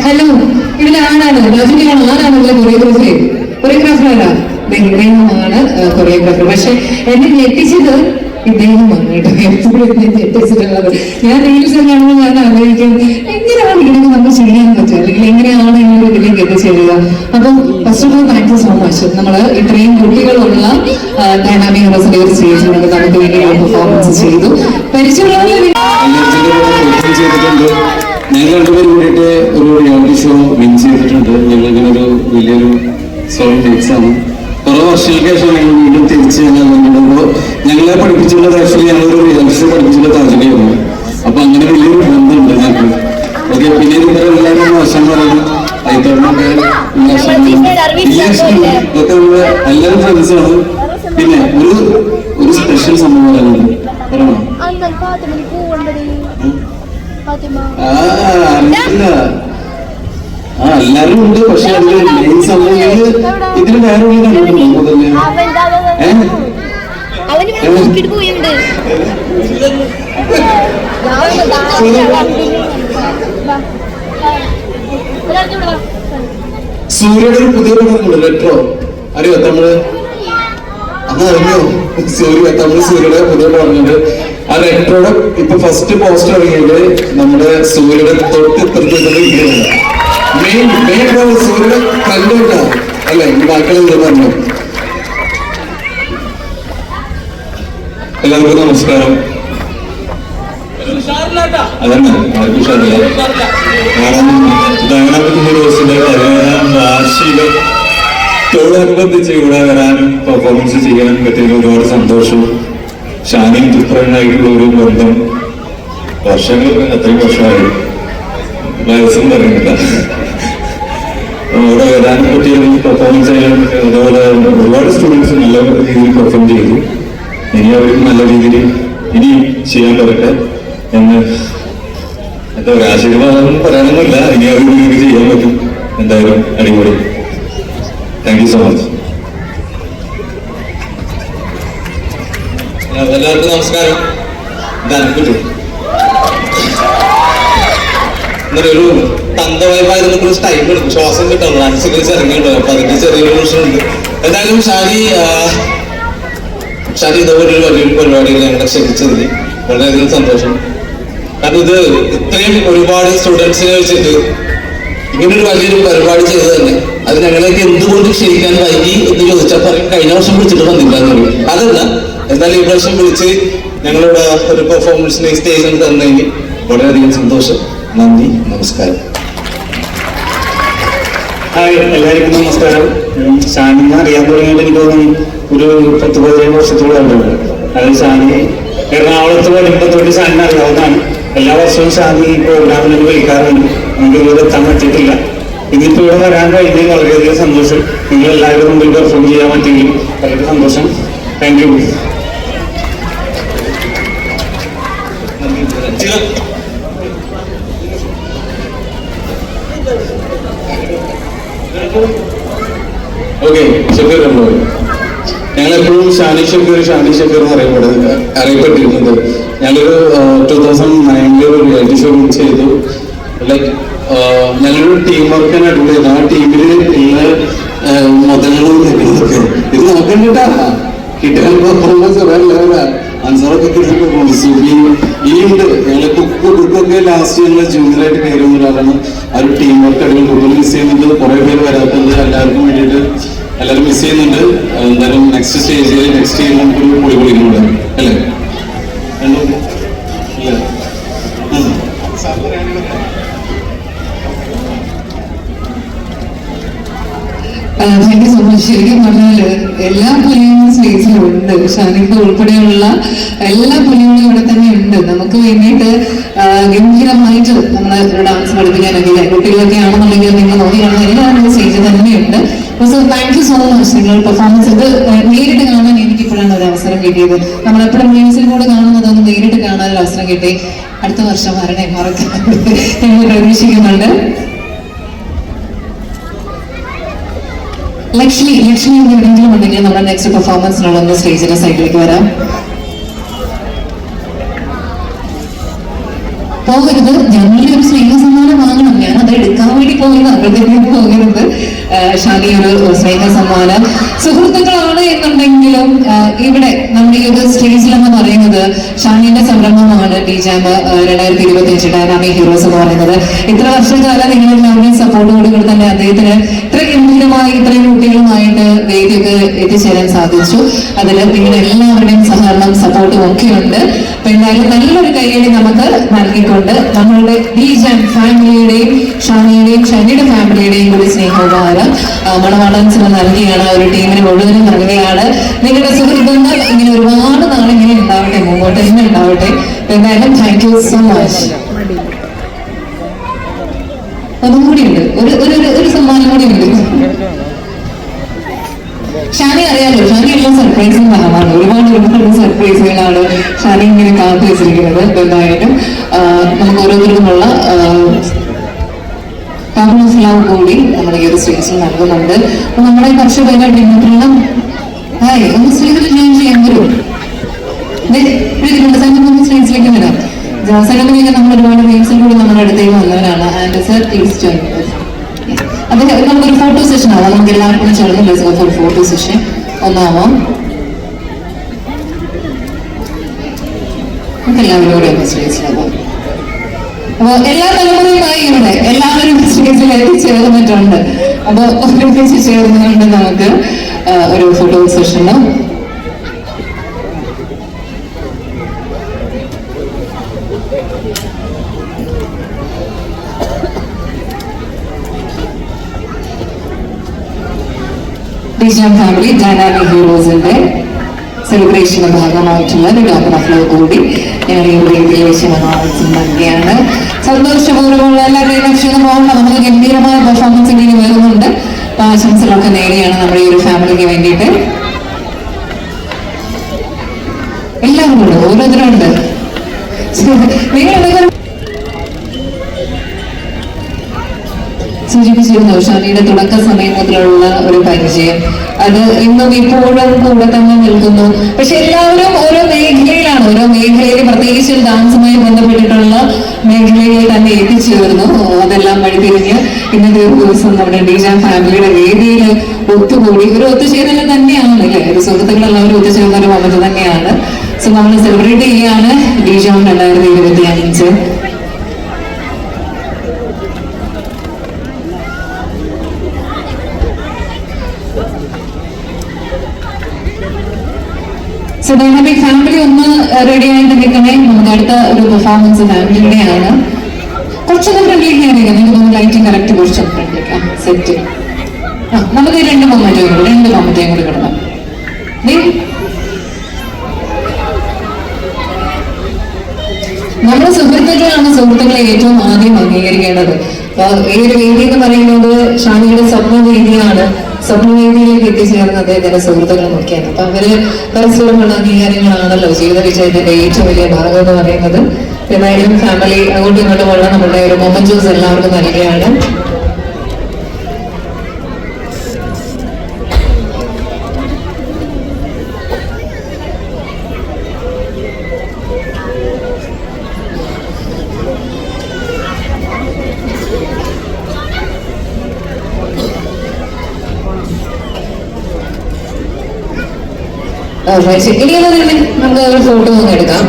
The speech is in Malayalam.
ഹലോ, ഇതിൽ ആരാണ് രജനിയാണ്? ആരാണ് ഇതിലെ കൊറിയോഗ്രാഫർ? ആരാ? ഇദ്ദേഹമാണ് കൊറിയോഗ്രാഫർ. പക്ഷെ എന്നെ ഞെട്ടിച്ചത് ഇദ്ദേഹമാണ് കേട്ടോ. എപ്പോഴും എന്നെ ഞെട്ടിച്ചിട്ടുള്ളത് ഞാൻ റീൽസ് കാണുമ്പോൾ ഞാൻ ആലോചിക്കും എങ്ങനെയാണ് ഇങ്ങനെ നമുക്ക് ചെയ്യാൻ പറ്റുക, അല്ലെങ്കിൽ എങ്ങനെയാണ് ഇങ്ങനെ ഇതിലേക്ക് എത്തിച്ചേരുക. അപ്പം first of all thank you so much. നമ്മൾ ഇത്രയും കുട്ടികളുള്ള ഡൈനാമിക് ഹൗസിന്റെ ഒരു സ്റ്റേജിൽ നമുക്ക് വേണ്ടി പെർഫോമൻസ് ചെയ്തു. പരിചയമുള്ള ഞങ്ങൾ രണ്ടുപേരും കൂടിയിട്ട് ഒരു റിയാലിറ്റി ഷോ വിൻ ചെയ്തിട്ടുണ്ട്. ഞങ്ങളിങ്ങനൊരു വലിയൊരു സോങ് ഡേറ്റ്സ് ആണ്. കുറെ വർഷങ്ങൾക്ക് ശേഷം ഞങ്ങൾ വീണ്ടും തിരിച്ച് ഞങ്ങളെ പഠിപ്പിച്ചുള്ളത് ആക്ച്വലി ഞങ്ങളൊരു റിയാലിറ്റി ഷോ പഠിപ്പിച്ചുള്ള താജനെയായിരുന്നു. അപ്പൊ അങ്ങനെ വലിയൊരു ബന്ധമുണ്ട് ഞങ്ങൾക്ക്. ഓക്കെ, പിന്നെ ഇതുപോലെ എല്ലാവരും വർഷം പറയുന്നു അയത്തോടൊക്കെ ഇതൊക്കെ നമ്മള് എല്ലാവരും ഫ്രണ്ട്സാണ്. പിന്നെ ഒരു സ്പെഷ്യൽ സംഭവം പറയാനുണ്ട്. പറയണോ? അറിയില്ല. എല്ലാരും ഉണ്ട്. പക്ഷെ അതില് മെയിൻ സംഭവം ഇതിന് വേറെ സൂര്യയുടെ ഒരു പുതിയ പടമുണ്ട് ലെട്രോ. അറിയോ തമിഴ്? അന്ന് അറിയോ? സൂര്യയുടെ പുതിയ പടമുണ്ട്. ആ ലെട്രോയുടെ ഇപ്പൊ ഫസ്റ്റ് പോസ്റ്റർ ഇറങ്ങിയത് നമ്മുടെ സൂര്യയുടെ തൊട്ട് ഇത്രയാണ്. മെയിൻ സൂര്യയുടെ കണ്ടുണ്ട അല്ലെ? ബാക്കിയുള്ള പറഞ്ഞു. എല്ലാവർക്കും നമസ്കാരം. അതന്നെ ദിവസത്തിന്റെ 17ാം വാർഷികത്തോടനുബന്ധിച്ച് ഇവിടെ വരാനും പെർഫോമൻസ് ചെയ്യാനും പറ്റിയ ഒരുപാട് സന്തോഷം. ഷാനിയും ദുഃഖനായിട്ടുള്ള ഒരു ബന്ധം വർഷങ്ങൾ, അത്രയും വർഷമായി വയസ്സും പറയുന്നില്ല. അവിടെ വരാനും പറ്റിയ പെർഫോമൻസ് ചെയ്യാനും പറ്റിയ അതുപോലെ ഒരുപാട് സ്റ്റുഡൻസ് നല്ല രീതിയിൽ പെർഫോം ചെയ്തു. ഇനി അവർക്ക് നല്ല രീതിയിൽ ഇനി ചെയ്യാൻ പറ്റട്ടെ എന്ന് എന്താ പറയുക, ആശീർവാദം പറയാനൊന്നുമില്ല. ഇനി അവർക്ക് നിങ്ങൾക്ക് ചെയ്യാൻ പറ്റും. എന്തായാലും അടിപൊളി. Thank you so much. എല്ലാവർക്കും നമസ്കാരം. ഒരു തന്തവായ്പായിരുന്നപ്പോൾ ടൈം എടുക്കും, ശ്വാസം കിട്ടുള്ളൂ, അനുസരിച്ച് ഇറങ്ങിയിട്ടുള്ളൂ. അപ്പൊ അതിന്റെ ചെറിയൊരു പ്രശ്നമുണ്ട്. എന്തായാലും ഷാനി ഇതേപോലെ ഒരു വലിയൊരു പരിപാടിയിൽ ഞങ്ങളെ ക്ഷണിച്ചതിൽ വളരെയധികം സന്തോഷം. കാരണം ഇത് ഇത്രയും ഒരുപാട് സ്റ്റുഡൻസിനെ വെച്ചിട്ട് ഇങ്ങനൊരു വലിയൊരു പരിപാടി ചെയ്ത് തന്നെ അത് ഞങ്ങളേക്ക് എന്തുകൊണ്ട് ക്ഷണിക്കാൻ വൈകി എന്ന് ചോദിച്ചാൽ പറയും കഴിഞ്ഞ വർഷം വിളിച്ചിട്ട് വന്നില്ല എന്ന് പറയും. അതല്ല, എന്നാലും ഈ പ്രാവശ്യം വിളിച്ച് ഞങ്ങളുടെ ഒരു പെർഫോമൻസിന് സ്റ്റേജിൽ തന്നതിന് വളരെയധികം സന്തോഷം. നന്ദി, നമസ്കാരം. ഹായ്, എല്ലാവർക്കും നമസ്കാരം. ഷാനിനെ അറിയാൻ തുടങ്ങിയിട്ട് എനിക്ക് തോന്നുന്നു ഒരു 10-15 വർഷത്തോളം. അതായത് ഷാനി എറണാകുളത്ത് വരുമ്പോൾ തൊട്ട് ഷാനിനെ അറിയാവുന്നതാണ്. എല്ലാ വർഷവും ഷാനി ഈ പ്രോഗ്രാമിനൊക്കെ വിളിക്കാറുണ്ട്. നമുക്ക് ഇവിടെ എത്താൻ പറ്റിയിട്ടില്ല. ഇന്നിപ്പോൾ ഇവിടെ വരാൻ കഴിഞ്ഞാൽ വളരെയധികം സന്തോഷം. നിങ്ങൾ എല്ലാവരും മുമ്പിൽ പെർഫോം ചെയ്യാൻ പറ്റിയെങ്കിൽ വളരെ സന്തോഷം. Thank you. ഓക്കെ, ഷഫീർ ഞങ്ങളെപ്പോഴും ഷാനി ഷഫീർ എന്ന് അറിയപ്പെട്ടിരുന്നത്. ഞങ്ങളൊരു 2009 ഒരു റിയാലിറ്റി ഷോ ചെയ്തു. ലൈക്ക് ഞങ്ങളൊരു ടീം വർക്കാണ് അടിപൊളിയായിരുന്നു. ആ ടീമിൽ എല്ലാ മുതലുകളും ഇത് നോക്കണ്ടിട്ടാ കിട്ടാൻ പെർഫോമൻസ് അൻസാറൊക്കെ ഇനിയുണ്ട്. ഞങ്ങളെ കുക്കൊക്കെ ലാസ്റ്റ് ഞങ്ങളെ ജൂനിയറായിട്ട് കയറി വന്ന ഒരാളാണ്. ആ ഒരു ടീം വർക്ക് അടിപൊളി. കൂടുതൽ മിസ് ചെയ്യുന്നുണ്ട്, കുറെ പേര് വരാത്തുണ്ട്. എല്ലാവർക്കും വേണ്ടിയിട്ട് എല്ലാവരും മിസ് ചെയ്യുന്നുണ്ട്. എന്തായാലും നെക്സ്റ്റ് സ്റ്റേജിൽ നെക്സ്റ്റ് ഇയർ നമുക്കൊരു പൊളിപൊളിക്കുന്നുണ്ട് അല്ലേ? Thank you so much. ശരിക്കും പറഞ്ഞാല് എല്ലാ പുലിയും സ്റ്റേജിലുണ്ട്. ഷാനിക്ക് ഉൾപ്പെടെയുള്ള എല്ലാ പുലികളും ഇവിടെ തന്നെ ഉണ്ട്. നമുക്ക് വേണ്ടിയിട്ട് ഗംഭീരമായിട്ട് നമ്മളെ ഡാൻസ് പഠിപ്പിക്കാനൊക്കെ കുട്ടികളൊക്കെ ആണെന്നുണ്ടെങ്കിൽ നിങ്ങൾ നോക്കിയാണെങ്കിൽ എല്ലാവരും സ്റ്റേജിൽ തന്നെയുണ്ട്. So thank you so much. നിങ്ങൾ പെർഫോമൻസ് ഇത് നേരിട്ട് കാണാൻ എനിക്കിപ്പോഴാണ് ഒരു അവസരം കിട്ടിയത്. നമ്മളെപ്പോഴും മ്യൂസിൽ കൂടെ കാണുന്നതൊന്നും നേരിട്ട് കാണാനൊരു അവസരം കിട്ടി. അടുത്ത വർഷം വരണേ, മറക്കാൻ ഞങ്ങൾ പ്രതീക്ഷിക്കുന്നുണ്ട്. ലക്ഷ്മി എവിടെയെങ്കിലും ഉണ്ടെങ്കിൽ നമ്മുടെ നെക്സ്റ്റ് പെർഫോമൻസിനുള്ള ഒന്ന് സ്റ്റേജിന്റെ സൈഡിലേക്ക് വരാം. പോകരുത്, ഞങ്ങളുടെ ഒരു സ്നേഹ സമ്മാനം വാങ്ങണം. ഞാനത് എടുക്കാം. പറഞ്ഞിട്ട് പോകുന്നത് ഷാനി ഒരു സ്നേഹ സമ്മാനം. സുഹൃത്തുക്കളാണ് എന്നുണ്ടെങ്കിലും ഇവിടെ നമ്മുടെ ഈ ഒരു സ്റ്റേജിലെന്ന് പറയുന്നത് ഷാനിയുടെ സംരംഭമാണ് DJAM 2025 ഡൈനാമിക് ഹീറോസ് എന്ന് പറയുന്നത്. ഇത്ര വർഷക്കാലം നിങ്ങളെല്ലാവരുടെയും സപ്പോർട്ടോട് കൂടി തന്നെ അദ്ദേഹത്തിന് ഇത്ര ഗംഭീരമായി ഇത്രയും കുട്ടികളുമായിട്ട് വേദിയൊക്കെ എത്തിച്ചേരാൻ സാധിച്ചു. അതിൽ നിങ്ങളുടെ എല്ലാവരുടെയും സഹകരണം സപ്പോർട്ടും ഒക്കെ ഉണ്ട്. അപ്പൊ എന്തായാലും നല്ലൊരു കൈയടി നമുക്ക് നൽകിക്കൊണ്ട് നമ്മളുടെ DJAM ഫാമിലിയുടെയും ഷാനിയുടെയും ഷാനിയുടെ ഫാമിലിയുടെയും കൂടി സ്നേഹോപഹാരം മണവാളൻസിന് നൽകിയാണ്, ഒരു ടീമിന് മുഴുവനും നൽകുകയാണ്. നിങ്ങളുടെ സുഹൃത്തുക്കൾ ഇങ്ങനെ ഒരുപാട് നാളിങ്ങനെ ഉണ്ടാവട്ടെ, മുമ്പോട്ട് തന്നെ ഉണ്ടാവട്ടെ. എന്തായാലും താങ്ക് യു സോ മച്ച്. ഒന്നും കൂടിയുണ്ട്, ഒരു സമ്മാനം കൂടി ഉണ്ട്. ഷാനി അറിയാലോ, ഷാനി എല്ലാം സർപ്രൈസിന് ഭാഗമാണ്. ഒരുപാട് സർപ്രൈസുകളാണ് ഷാനി ഇങ്ങനെ കാത്തു വെച്ചിരിക്കുന്നത്. എന്തായാലും നമുക്ക് ഓരോരുത്തർക്കുമുള്ള ലവ് കൂടി നമ്മുടെ ഈ ഒരു സ്റ്റേജിൽ നൽകുന്നുണ്ട്. അപ്പൊ നമ്മുടെ കുറച്ച് പേരെ ഡിന്നറിലും ഒന്ന് സ്റ്റേജിൽ ജോയിൻ ചെയ്യാൻ വരും. സ്റ്റേജിലേക്ക് വരാം. ജോസനൊക്കെ നമ്മൾ ഒരുപാട് ഗെയിംസിൽ കൂടി നമ്മുടെ അടുത്തേക്ക് വന്നവരാണ്. And sir please join. അത് നമുക്കൊരു ഫോട്ടോ സെഷൻ ആവാം. നമുക്ക് എല്ലാവർക്കും ചേർന്നില്ല ഒരു ഫോട്ടോ സെഷൻ ഒന്നാവാം. നമുക്ക് എല്ലാവരും കൂടെ ഒന്ന് സ്റ്റേജിലാവാം. അപ്പൊ എല്ലാ തലമുറയുമായി ഇവിടെ എല്ലാവരും സ്റ്റേജിൽ എത്തിച്ചേർന്നിട്ടുണ്ട്. അപ്പൊ ഒരുമിച്ച് ചേർന്നുകൊണ്ട് നമുക്ക് ഒരു ഫോട്ടോ സെഷന് DJAM ഫാമിലി ഡൈനാമിക് ഹീറോസിന്റെ സെലിബ്രേഷന്റെ ഭാഗമായിട്ടുള്ള ഒരു ടോക്കൺ ഓഫ് ലവ് കൂടി ഞങ്ങൾ ഈ വേദിയിലേക്ക് നൽകിയാണ്. സന്തോഷപൂർവ്വമുള്ള എല്ലാ കൈനക്ഷനും പോകണം. നമുക്ക് ഗംഭീരമായ പെർഫോമൻസ് ഇങ്ങനെ വരുന്നുണ്ട്. അപ്പൊ ആശംസകളൊക്കെ നേടിയാണ് നമ്മുടെ ഈ ഒരു ഫാമിലിക്ക് വേണ്ടിയിട്ട്. എല്ലാവരും ഉണ്ട്, ഓരോരുത്തരുണ്ട്. നിങ്ങൾ സൂചിപ്പിച്ചിരുന്നു ഷാനിയുടെ തുടക്ക സമയം മുതലുള്ള ഒരു പരിചയം. അത് ഇന്നും ഇപ്പോഴും കൂടെ തന്നെ നിൽക്കുന്നു. പക്ഷെ എല്ലാവരും ഓരോ മേഖലയിലാണ്, ഓരോ മേഖലയിൽ പ്രത്യേകിച്ച് ഡാൻസുമായി ബന്ധപ്പെട്ടിട്ടുള്ള മേഖലയിൽ തന്നെ എത്തിച്ചേർന്നു. അതെല്ലാം വഴിതിരിഞ്ഞ് ഇന്നത്തെ ഒരു ദിവസം നമ്മുടെ DJAM ഫാമിലിയുടെ വേദിയിൽ ഒത്തുകൂടി ഒരു ഒത്തുചേരൽ തന്നെയാണ് അല്ലേ. ഒരു സുഹൃത്തുക്കളെല്ലാവരും ഒത്തുചേർന്ന ഒരു മൊമെന്റ് തന്നെയാണ്. സോ നമ്മൾ സെലിബ്രേറ്റ് ചെയ്യാണ് DJAM 2025. സോ ഡൈനാമിക് ഫാമിലി ഒന്ന് റെഡി ആയിട്ട് നിൽക്കണേ. നമുക്ക് അടുത്ത ഒരു പെർഫോമൻസ് ഫാമിലിയുടെയാണ്. കുറച്ചൊന്ന് ഫ്രണ്ട്ലിലേക്ക് അറിയാം. നിങ്ങൾക്ക് ലൈറ്റിംഗ് കറക്റ്റ് കുറച്ചൊന്ന് ഫ്രണ്ട്ലിക്ക് സെറ്റ്. നമുക്ക് രണ്ട് മൊമെന്റും കൂടി കിടണം. നമ്മുടെ സുഹൃത്തുക്കളെ ഏറ്റവും ആദ്യം അംഗീകരിക്കേണ്ടത്. ഈ ഒരു വേദി എന്ന് പറയുന്നത് ഷാനിയുടെ സ്വപ്നവേദിയാണ്. സ്വപ്നവേദിയിലേക്ക് എത്തിച്ചേർന്ന അദ്ദേഹത്തിന്റെ സുഹൃത്തുക്കളും ഒക്കെയാണ്. അപ്പൊ അവര് പരസ്പരമുള്ള അംഗീകാരങ്ങളാണല്ലോ ജീവിത വിജയത്തിന്റെ ഏറ്റവും വലിയ ഭാഗം എന്ന് പറയുന്നത്. എന്തായാലും ഫാമിലി അങ്ങോട്ടും ഇങ്ങോട്ടുമുള്ള നമ്മുടെ ഒരു മൊമെന്റോസ് എല്ലാവർക്കും നൽകുകയാണ്. നമുക്ക് ഒരു ഫോട്ടോ ഒന്ന് എടുക്കാം.